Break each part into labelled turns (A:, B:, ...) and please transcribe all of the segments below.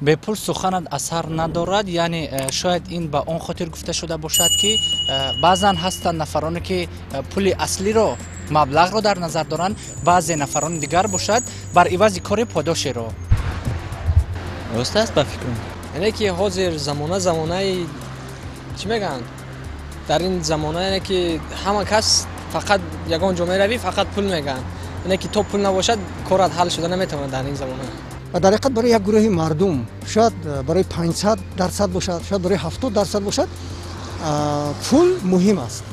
A: бепул суханат асар надорад, яъне шояд ин ба он хотир гуфта шуда бошад ки баъзан ҳастанд нафароне ки пули аслиро маблағро дар назар доранд, баъзе нафарони дигар бошад бар ивази кори подошеро.
B: Рост аст ба фикрам.
C: Яъне ки ҳозир замонаи чӣ мегӯянд? Дар ин замона яъне ки ҳама кас фақат ягон ҷо меравӣ, фақат пул мегӯянд. яъне ки то пул навошад корат ҳал шуда наметавонад дар ин замона.
D: дар ҳақиқат барои як гурӯҳи мардум, шояд барои 500% бошад, шояд барои 70% бошад, пул муҳим аст.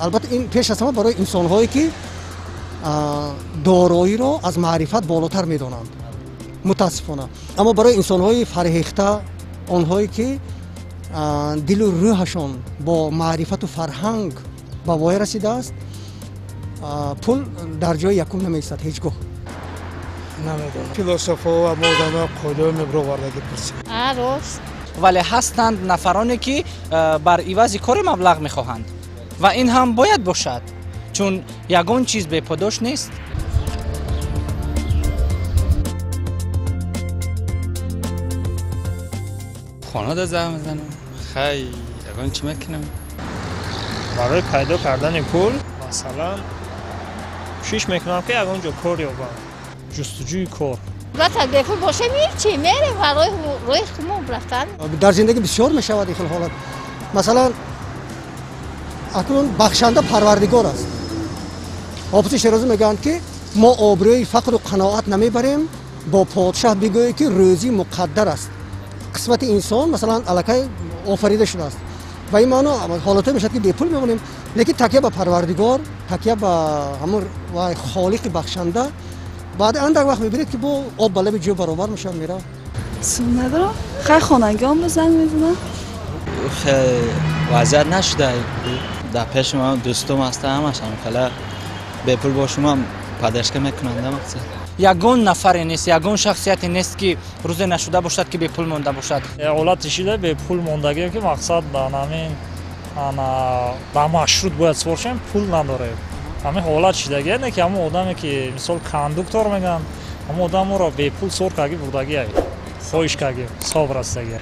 D: албатта ин пеш аз ҳама барои инсонҳое ки дороиро аз маърифат болотар медонанд, мутаассифона. аммо барои инсонҳои фарҳехта, онҳое ки дилу рӯҳашон бо маърифату фарҳанг ба воя расидааст, пул дар ҷои якум намеистад ҳеҷ гоҳ.
E: намедонам. философо ва одамои қоидаи мебировардаги пурсид.
F: Рост.
A: вале ҳастанд нафароне ки бар ивази кори маблағ мехоҳанд ва ин ҳам бояд бошад, чун ягон чиз беподош нест.
B: хона зам мезанам. хай, ягон чӣ мекунам?
G: барои пайдо кардани пул, масалан, кӯшиш мекунам ки ягон ҷо кор ёбам. ҷустуҷӯи кор.
F: البته بپول باشه میری چی میره برای روی خمو رفتن
D: дар зиндагӣ бисёр мешавад ин хел ҳолат. масалан акнун бахшанда парвардигор аст. ҳофизи широзӣ мегӯянд ки мо обрӯи фақру қаноат намебарем, бо подшоҳ бигӯе ки рӯзӣ муқаддар аст. қисмати инсон масалан аллакай офарида шудааст. ба ин маъно ҳолате мешавад ки бепул мемонем, лекин такя ба парвардигор, такя ба ҳамон холиқи бахшанда, بعد اندک وقت میبینید که با آب بالا جو برابر میشه میره.
H: سون ندارم. خیلی خانگی هم زنگ میزنم.
B: خیلی وضعیت نشده. در پیش ما دوستم هستم همش هم خلا به پول باشم هم پدرشکه میکننده مقصد.
A: ягон нафаре нест, ягон шахсияте нест ки рӯзе нашуда бошад ки бепул монда бошад.
G: ҳолати шида бепул мондагие ки мақсад дар ҳамин ба маршрут бояд савор шавем, пул надорем. ҳамин ҳолат шидагӣ яъне ки ҳамон одаме ки мисол кондуктор мегӯянд, ҳамон одаморо бепул сор кардагӣ бурдагӣ, хоҳиш кардагӣ, соб растагӣ.